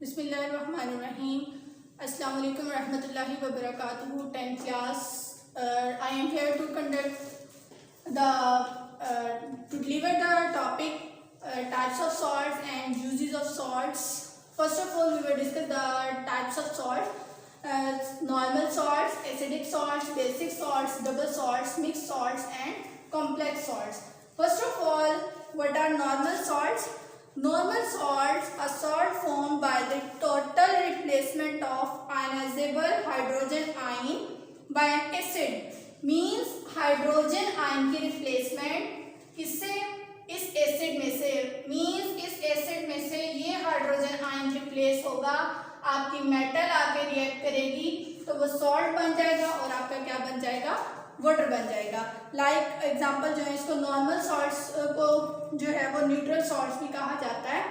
बिस्मिल्लाहिर्रहमानिर्रहीम। अस्सलाम वालेकुम रहमतुल्लाहि व बरकातुहू। 10th class. I am here to conduct the to deliver the topic types of salts and uses of salts. First of all, we will discuss the types of salts. Normal salts, acidic salts, basic salts, double salts, mixed salts and complex salts. First of all, what are normal salts? Normal salts are salt formed by the total replacement of ionizable hydrogen ion by an acid. Means hydrogen ion की replacement किससे? इस acid में से। Means इस acid में से ये hydrogen ion replace होगा, आपकी मेटल आके रिएक्ट करेगी तो वो सॉल्ट बन जाएगा और आपका क्या बन जाएगा? वाटर बन जाएगा। लाइक एग्जांपल जो है, इसको नॉर्मल सॉल्ट्स को जो है वो न्यूट्रल सॉल्ट्स भी कहा जाता है।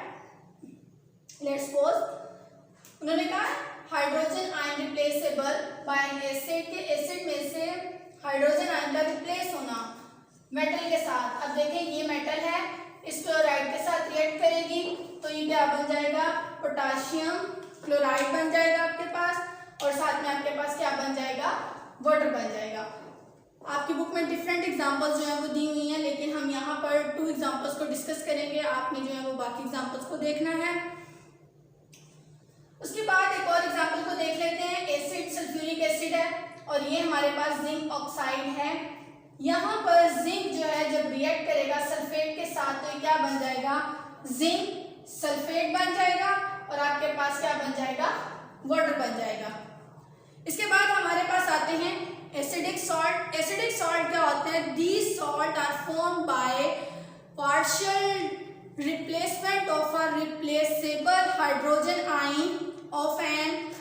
लेट्स सपोज उन्होंने कहा hydrogen ion replaceable by an acid के एसिड में से हाइड्रोजन आयन का रिप्लेस होना मेटल के साथ। अब देखें ये मेटल है, इस क्लोराइड के साथ रिएक्ट करेगी तो ये क्या बन जाएगा? पोटाशियम क्लोराइड बन जाएगा आपके पास, और साथ में आपके पास क्या बन जाएगा? वाटर बन जाएगा। आपकी बुक में डिफरेंट एग्जांपल्स जो है वो दी हुई हैं, लेकिन हम यहाँ पर 2 एग्जांपल्स को डिस्कस करेंगे। आपने जो है वो बाकी एग्जांपल्स को देखना है। उसके बाद एक और एग्जांपल को देख लेते हैं। एसिड सल्फ्यूरिक एसिड है और ये हमारे पास जिंक ऑक्साइड है। यहाँ पर जिंक जो है जब रिएक्ट करेगा सल्फेट के साथ तो क्या बन जाएगा? जिंक सल्फेट बन जाएगा और आपके पास क्या बन जाएगा? वाटर बन जाएगा। इसके बाद हमारे पास आते हैं एसिडिक सॉल्ट। एसिडिक सॉल्ट क्या होते हैं? These salt are form by partial replacement of a replaceable hydrogen ion of an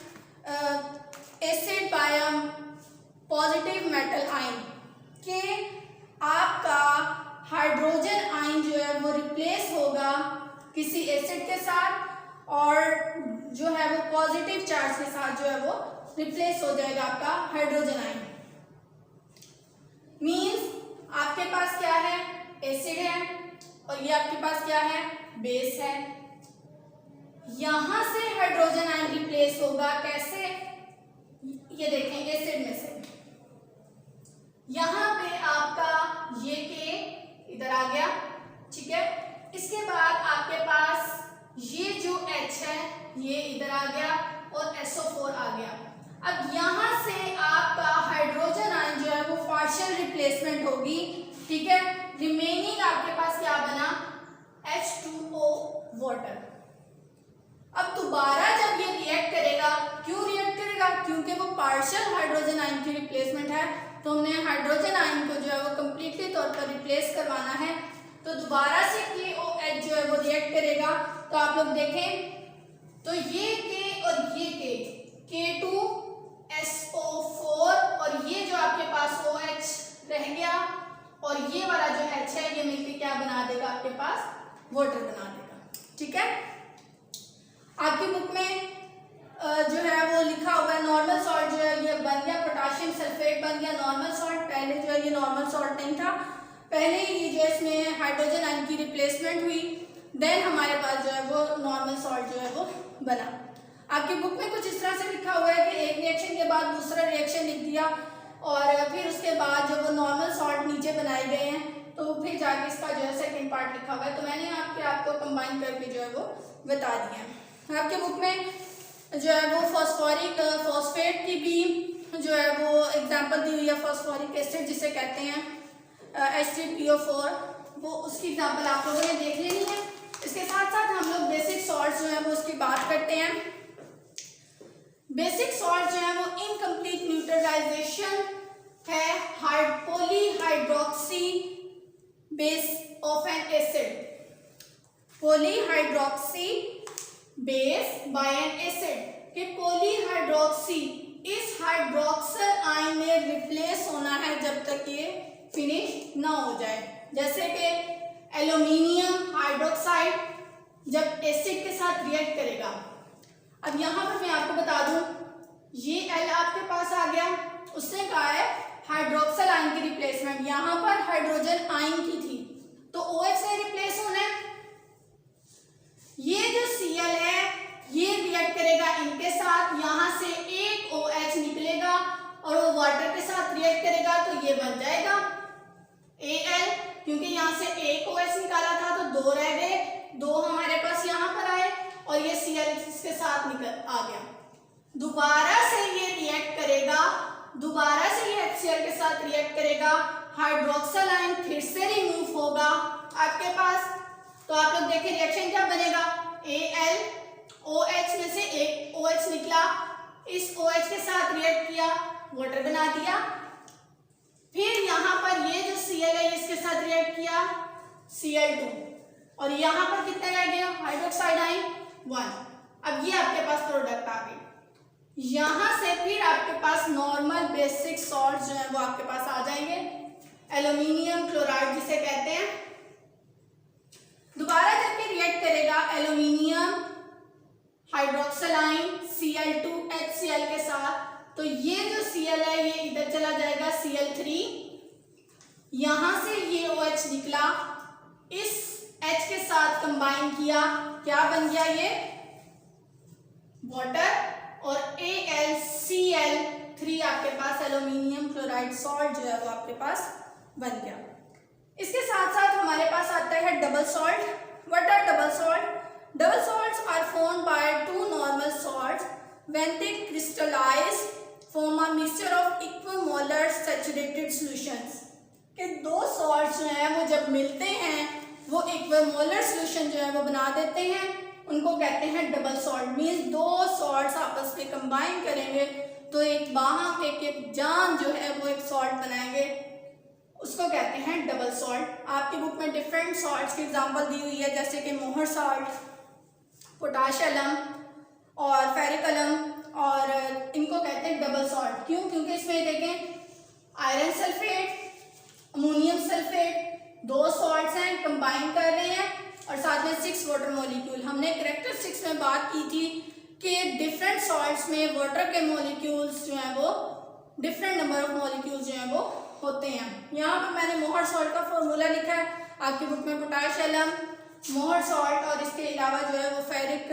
acid by a positive metal ion. के आपका हाइड्रोजन आयन जो है वो रिप्लेस होगा किसी एसिड के साथ और जो है वो पॉजिटिव चार्ज के साथ जो है वो रिप्लेस हो जाएगा आपका हाइड्रोजन आयन। मीन्स आपके पास क्या है? एसिड है और ये आपके पास क्या है? बेस है। यहां से हाइड्रोजन आयन रिप्लेस होगा कैसे? ये देखें एसिड में से यहां पे आपका ये के इधर आ गया, ठीक है। इसके बाद आपके पास ये जो H है ये इधर आ गया और SO4 आ गया। अब यहां से आपका हाइड्रोजन आयन जो है वो पार्शियल रिप्लेसमेंट होगी, ठीक है। रिमेनिंग आपके पास क्या बना? H2O water. अब दोबारा जब ये रिएक्ट करेगा, क्यों रिएक्ट करेगा? क्योंकि वो पार्शियल हाइड्रोजन आयन की रिप्लेसमेंट है, तो हमने हाइड्रोजन आयन को जो है वो कंप्लीटली तौर पर रिप्लेस करवाना है। तो दोबारा से KOH जो है वो रिएक्ट करेगा। तो आप लोग देखें तो ये K और ये K2SO4 और ये जो आपके पास OH रह गया और ये वाला जो H है ये मिलकर क्या बना देगा? आपके पास वाटर बना देगा, ठीक है। आपकी बुक में जो है वो लिखा हुआ है नॉर्मल सॉल्ट जो है ये बन गया, पोटाशियम सल्फेट बन गया नॉर्मल सॉल्ट। पहले जो है ये नॉर्मल सॉल्ट नहीं था, पहले ही जो इसमें हाइड्रोजन आयन की रिप्लेसमेंट हुई, देन हमारे पास जो है वो नॉर्मल सॉल्ट जो है वो बना। आपकी बुक में कुछ इस तरह से लिखा हुआ है कि एक रिएक्शन के बाद दूसरा रिएक्शन लिख दिया और फिर उसके बाद जब वो नॉर्मल सॉल्ट नीचे बनाए गए हैं तो फिर जाके इसका जो है सेकेंड पार्ट लिखा हुआ है। तो मैंने आपको कंबाइन करके जो है वो बता दिया। आपके बुक में जो है वो फॉस्फेट की भी जो है वो एग्जांपल दी हुई है। फॉस्फोरिक एसिड जिसे कहते हैं H3PO4, वो उसकी एग्जांपल आप लोगों ने देख लेनी है। इसके साथ साथ हम लोग बेसिक सॉल्ट्स जो है वो उसकी बात करते हैं। बेसिक सॉल्ट जो है वो इनकम्प्लीट न्यूट्रलाइजेशन है polyhydroxy base of an acid. Polyhydroxy base by an acid के पॉलीहाइड्रोक्सी इस हाइड्रोक्सल आयन में रिप्लेस होना है जब तक ये फिनिश ना हो जाए। जैसे कि एल्यूमिनियम हाइड्रोक्साइड जब एसिड के साथ रिएक्ट करेगा। अब यहाँ पर मैं आपको बता दूं, ये L आपके पास आ गया, उसने कहा है हाइड्रोक्सल आयन की रिप्लेसमेंट। यहाँ पर हाइड्रोजन आयन की थी तो OH से रिप्लेस होना है। ये जो Cl है ये रिएक्ट ये बन जाएगा Al, क्योंकि यहाँ से एक OH निकाला था तो 2 रह गए, 2 हमारे पास यहाँ पर आए और ये Cl इसके साथ निकल आ गया। दोबारा से ये रिएक्ट करेगा, दोबारा से ये HCl के साथ रिएक्ट करेगा, हाइड्रोक्सिल आयन फिर से रिमूव होगा आपके पास। तो आप लोग देखें रिएक्शन क्या बनेगा, Al OH में से एक OH निकला, इस OH के साथ रिएक्ट किया, वाटर बना दिया। फिर यहाँ पर ये जो Cl है इसके साथ रिएक्ट किया Cl2 और यहाँ पर कितने रह गए हाइड्रोक्साइड आयन 1। अब ये आपके पास प्रोडक्ट आ गई। यहाँ से फिर आपके पास नॉर्मल बेसिक सॉल्ट जो है वो आपके पास आ जाएंगे, एल्यूमिनियम क्लोराइड जिसे कहते हैं। दोबारा जब ये रिएक्ट करेगा aluminium hydroxyl ion Cl2 HCl के साथ, तो ये जो Cl है ये इधर चला जाएगा Cl3, यहां से ये OH निकला, इस H के साथ कंबाइन किया, क्या बन गया ये वाटर और AlCl3 आपके पास एल्यूमिनियम क्लोराइड सॉल्ट जो है वो आपके पास बन गया। इसके साथ साथ हमारे पास आता है double salt. What are double salt? Double salts are formed by two normal salts when they crystallize form a mixture of equimolar saturated solutions। कि दो salts जो हैं वो जब मिलते हैं वो equimolar solution जो है वो बना देते हैं, उनको कहते हैं डबल सॉल्ट। मीन्स दो salts आपस में कंबाइन करेंगे तो एक बाहम एक जान जो है वो एक सॉल्ट बनाएंगे, उसको कहते हैं डबल सॉल्ट। आपकी बुक में डिफरेंट सॉल्ट्स की एग्जांपल दी हुई है, जैसे कि मोहर सॉल्ट, पोटाश अलम और फेरिक अलम, और इनको कहते हैं डबल सॉल्ट। क्यों? क्योंकि इसमें देखें आयरन सल्फेट, अमोनियम सल्फेट, दो सॉल्ट्स हैं, कंबाइन कर रहे हैं और साथ में 6 वाटर मॉलिक्यूल। हमने कैरेक्टरिस्टिक्स में बात की थी कि डिफरेंट सॉल्ट्स में वाटर के मॉलिक्यूल्स जो हैं वो डिफरेंट नंबर ऑफ मॉलिक्यूल्स जो हैं वो होते हैं। यहाँ पर मैंने मोहर सॉल्ट का फॉर्मूला लिखा है, आपकी बुक में पोटाश अलम, मोहर सॉल्ट और इसके अलावा जो है वो फेरिक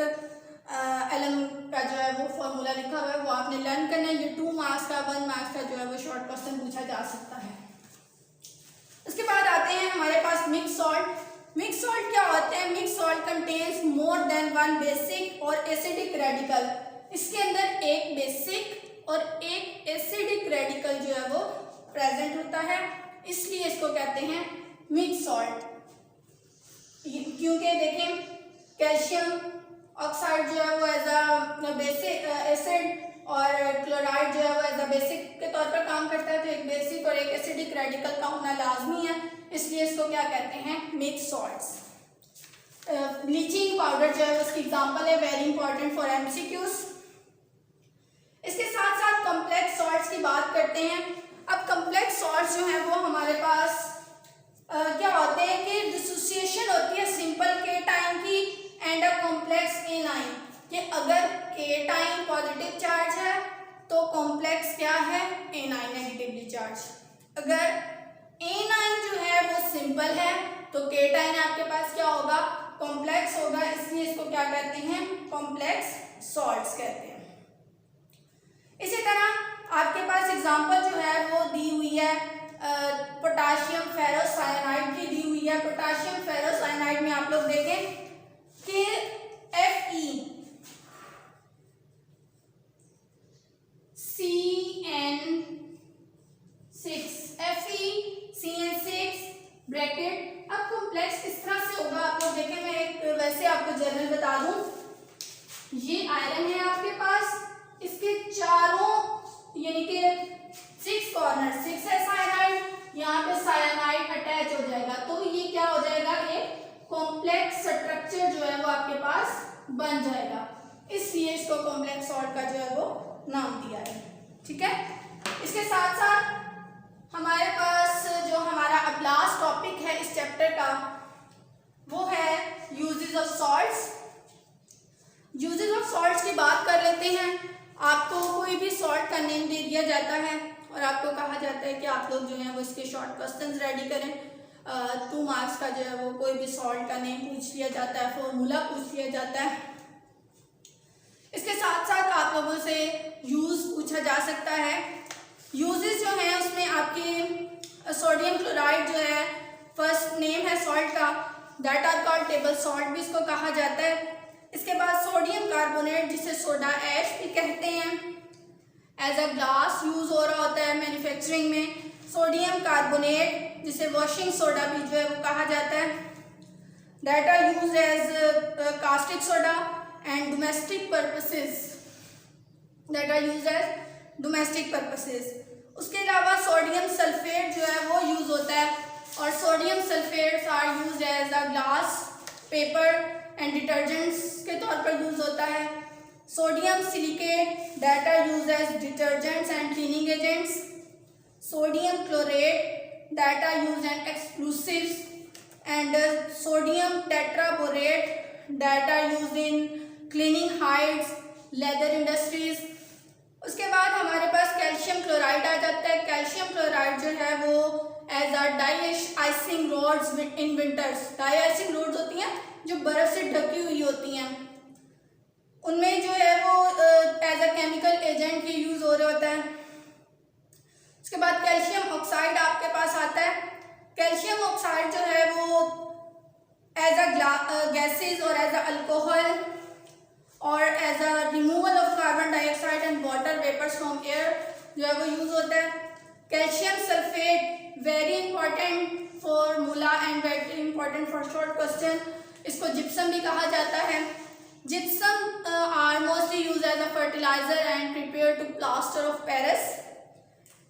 अलम का जो है वो फॉर्मूला लिखा हुआ है, वो आपने लर्न करना है। ये 2 मार्क्स का 1 मार्क्स का जो है वो शॉर्ट क्वेश्चन पूछा जा सकता है। उसके बाद आते हैं हमारे पास मिक्स सॉल्ट। मिक्स सॉल्ट क्या होते हैं? Mix salt contains more than 1 basic और एसिडिक रेडिकल। इसके अंदर एक बेसिक और एक एसिडिक रेडिकल जो है वो प्रेजेंट होता है, इसलिए इसको कहते हैं मिक्स सॉल्ट। क्योंकि देखें कैल्शियम ऑक्साइड जो है वो एज अ बेसिक एसिड और क्लोराइड जो है वो एज अ बेसिक के तौर पर काम करता है, तो एक बेसिक और एक एसिडिक रेडिकल का होना लाजमी है, इसलिए इसको क्या कहते हैं? Mix salts. ब्लीचिंग पाउडर जो है उसकी एग्जांपल है, वेरी इंपॉर्टेंट फॉर एमसीक्यूज। इसके साथ साथ कॉम्प्लेक्स सॉल्ट्स की बात करते हैं। अब कॉम्प्लेक्स सॉल्ट्स जो है वो हमारे पास क्या होते हैं कि डिसोसिएशन होती है सिंपल केटाइन की एंड अ कॉम्प्लेक्स एनाइन। कि अगर केटाइन पॉजिटिव चार्ज है तो कॉम्प्लेक्स क्या है? A9 negatively charge. अगर एनाइन जो है वो सिंपल है तो केटाइन आपके पास क्या होगा? कॉम्प्लेक्स होगा, इसलिए इसको क्या कहते हैं? कॉम्प्लेक्स सॉल्ट्स कहते हैं। इसी तरह आपके पास एग्जांपल जो है वो दी हुई है पोटाशियम फेरोसाइनाइड की दी हुई है। पोटाशियम फेरोसाइनाइड में आप लोग देखें कि FeCN6 ब्रैकेट। अब कॉम्प्लेक्स किस तरह से होगा आप लोग देखें, मैं एक वैसे आपको जनरल बता दूं, ये आयरन है आपके पास, इसके चारों यानी कि 6 कॉर्नर 6 है साइनाइड, यहाँ पे साइनाइड अटैच हो जाएगा, तो ये क्या हो जाएगा? एक कॉम्प्लेक्स स्ट्रक्चर जो है वो आपके पास बन जाएगा, इसलिए इसको कॉम्प्लेक्स सॉल्ट का जो है वो नाम दिया है। ठीक है, इसके साथ साथ हमारे पास जो हमारा अब लास्ट टॉपिक है इस चैप्टर का वो है uses of salts. Uses of salts की बात कर लेते हैं। आपको कोई भी सॉल्ट का नेम दे दिया जाता है और आपको कहा जाता है कि आप लोग जो है वो इसके शॉर्ट क्वेश्चंस रेडी करें। 2 मार्क्स का जो है वो कोई भी सॉल्ट का नेम पूछ लिया जाता है, फॉर्मूला पूछ लिया जाता है। इसके साथ साथ आप लोगों से यूज पूछा जा सकता है। यूजेस जो है उसमें आपके सोडियम क्लोराइड जो है फर्स्ट नेम है सॉल्ट का, that are called table salt भी इसको कहा जाता है। इसके बाद सोडियम कार्बोनेट जिसे सोडा ऐश भी कहते हैं, एज अ ग्लास यूज हो रहा होता है मैन्युफैक्चरिंग में। सोडियम कार्बोनेट जिसे वॉशिंग सोडा भी जो है वो कहा जाता है, that are use as caustic soda and domestic purposes, that are use as domestic purposes. उसके अलावा सोडियम सल्फेट जो है वो यूज होता है, और sodium sulphates are use as a glass, paper and detergents के तौर पर यूज होता है। Sodium silicate that are use as detergents and cleaning agents. Sodium chlorate that are use as explosives, and sodium tetraborate that are use in cleaning hides, leather industries. उसके बाद हमारे पास calcium chloride आ जाता है। Calcium chloride जो है वो as a deicing roads in winters, deicing roads होती हैं जो बर्फ से ढकी हुई होती हैं, उनमें जो है वो एज अ केमिकल एजेंट ही यूज हो रहा होता है। उसके बाद कैल्शियम ऑक्साइड आपके पास आता है। कैल्शियम ऑक्साइड जो है वो एज अ गैसेज और एज अ अल्कोहल और as a removal of carbon dioxide and water vapours from air जो है वो यूज होता है। Calcium sulphate very important formula and very important for short question, इसको जिप्सम भी कहा जाता है। Gypsum are mostly use as a fertiliser and prepare to plaster of Paris.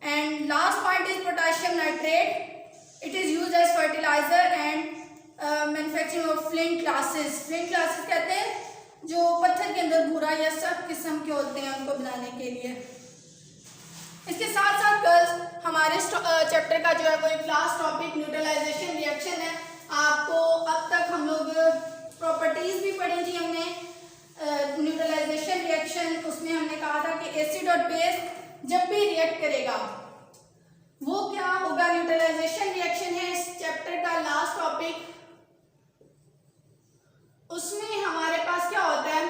And last point is potassium nitrate, it is use as fertiliser and manufacturing of flint glasses. Flint glasses कहते हैं जो पत्थर के अंदर भूरा या सख्त किस्म के होते हैं उनको बनाने के लिए। इसके साथ साथ गर्ल्स हमारे चैप्टर का जो है वो एक लास्ट टॉपिक न्यूट्रलाइजेशन रिएक्शन है। आपको अब तक हम लोग प्रॉपर्टीज भी पढ़ी थी हमने न्यूट्रलाइजेशन रिएक्शन, उसमें हमने कहा था कि एसिड और बेस जब भी रिएक्ट करेगा वो क्या होगा, न्यूट्रलाइजेशन रिएक्शन है इस चैप्टर का लास्ट टॉपिक। उसमें हमारे पास क्या होता है,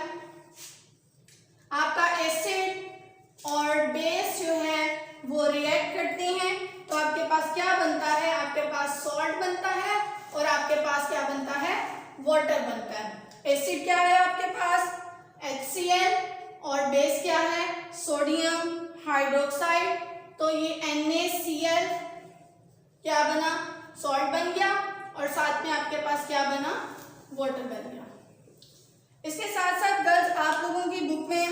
आपका एसिड और बेस जो है वो रिएक्ट करते हैं, तो आपके पास क्या बनता है, आपके पास सॉल्ट बनता है और आपके पास क्या बनता है, वाटर बनता है। एसिड क्या है आपके पास HCl और बेस क्या है सोडियम हाइड्रोक्साइड, तो ये NaCl क्या बना, सॉल्ट बन गया, और साथ में आपके पास क्या बना, वाटर बन गया। इसके साथ साथ गर्ल्स आप लोगों की बुक में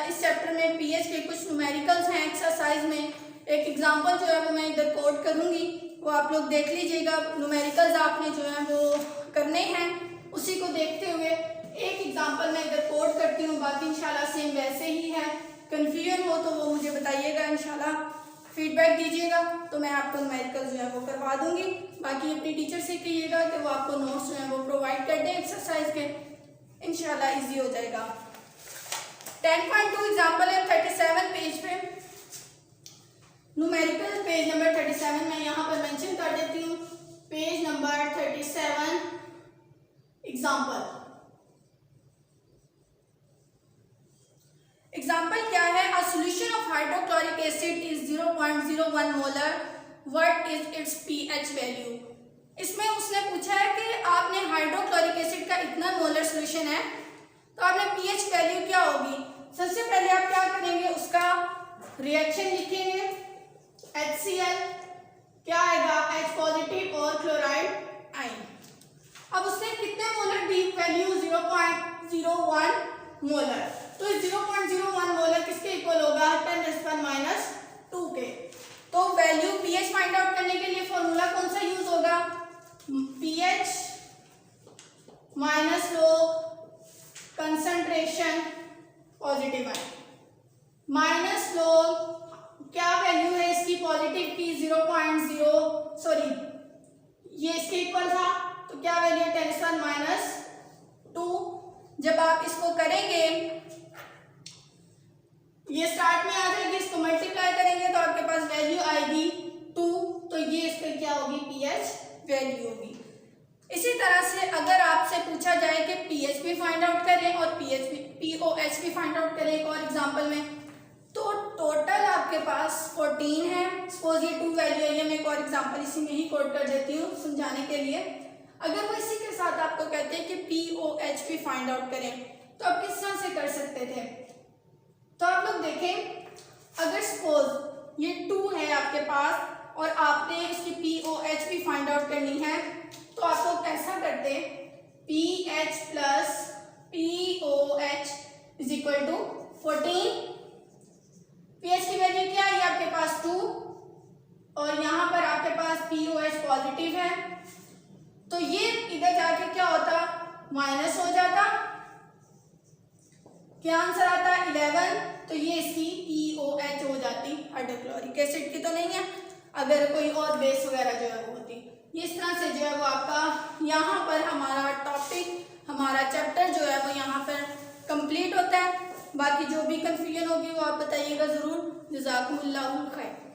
इस चैप्टर में पीएच के कुछ न्यूमेरिकल्स हैं एक्सरसाइज में। एक एग्जांपल जो है वो मैं इधर कोड करूंगी, वो आप लोग देख लीजिएगा। न्यूमेरिकल्स आपने जो है वो करने हैं, उसी को देखते हुए एक एग्जांपल मैं इधर कोड करती हूँ, बाकी इंशाल्लाह सेम वैसे ही है। कन्फ्यूजन हो तो वो मुझे बताइएगा, इंशाल्लाह फीडबैक दीजिएगा तो मैं आपको न्यूमेरिकल्स जो है वो करवा दूंगी। बाकी अपनी टीचर से कहिएगा कि वो आपको नोट्स जो है वो प्रोवाइड कर दें एक्सरसाइज के, इंशाल्लाह इजी हो जाएगा। 10.2 एग्जाम्पल है 37 पेज पे, न्यूमेरिकल पेज नंबर 37 मैं यहाँ पर मेंशन कर देती हूँ, पेज नंबर 37 एग्जाम्पल। एग्जाम्पल क्या है, a solution of hydrochloric acid is 0.01 molar, what is it's pH value. इसमें उसने पूछा है कि आपने हाइड्रोक्लोरिक एसिड का इतना मोलर सॉल्यूशन है तो आपने pH वैल्यू क्या होगी। सबसे पहले आप क्या करेंगे, उसका रिएक्शन लिखेंगे, HCl क्या आएगा H पॉजिटिव और क्लोराइड आयन। अब उसने कितने मोलर दी वैल्यू 0.01 मोलर, तो 0.01 मोलर किसके इक्वल होगा 10⁻² के। तो वैल्यू pH फाइंड आउट करने के लिए फॉर्मूला कौन सा यूज होगा, pH minus log concentration positive ion minus log क्या वैल्यू है इसकी पॉजिटिव की 0.0 सॉरी ये इसके इक्वल था, तो क्या वैल्यू है 10⁻²। जब आप इसको करेंगे ये स्टार्ट में आ जाएगी, इसको मल्टीप्लाई करेंगे तो आपके पास वैल्यू आएगी 2, तो ये इसका क्या होगी pH वैल्यू होगी। इसी तरह से अगर आपसे पूछा जाए कि pH भी फाइंड आउट करें और pOH भी फाइंड आउट करें एक और एग्जांपल में, तो टोटल आपके पास 14 है, सपोज ये 2 वैल्यू है, ये मैं एक और एग्जांपल इसी में ही कोड कर देती हूँ समझाने के लिए। अगर वो इसी के साथ आपको कहते हैं कि POH भी फाइंड आउट करें, तो आप किस तरह से कर सकते थे? तो आप लोग देखें, अगर सपोज ये 2 है आपके पास और आपने इसकी POH भी फाइंड आउट करनी है, तो आप लोग ऐसा करते, PH plus POH is equal to 14। PH की वैल्यू क्या है? आपके पास 2 और यहाँ पर आपके पास POH पॉजिटिव है, तो ये इधर जाके क्या होता? माइनस हो जाता। क्या आंसर आता है? 11। तो ये इसकी POH हो जाती, हाइड्रोक्लोरिक एसिड की तो नहीं है, अगर कोई और बेस वगैरह जो है वो होती। इस तरह से जो है वो आपका यहाँ पर हमारा टॉपिक, हमारा चैप्टर जो है वो यहाँ पर कंप्लीट होता है। बाकी जो भी कंफ्यूजन होगी वो आप बताइएगा ज़रूर। जज़ाकुमुल्लाहुल खैर।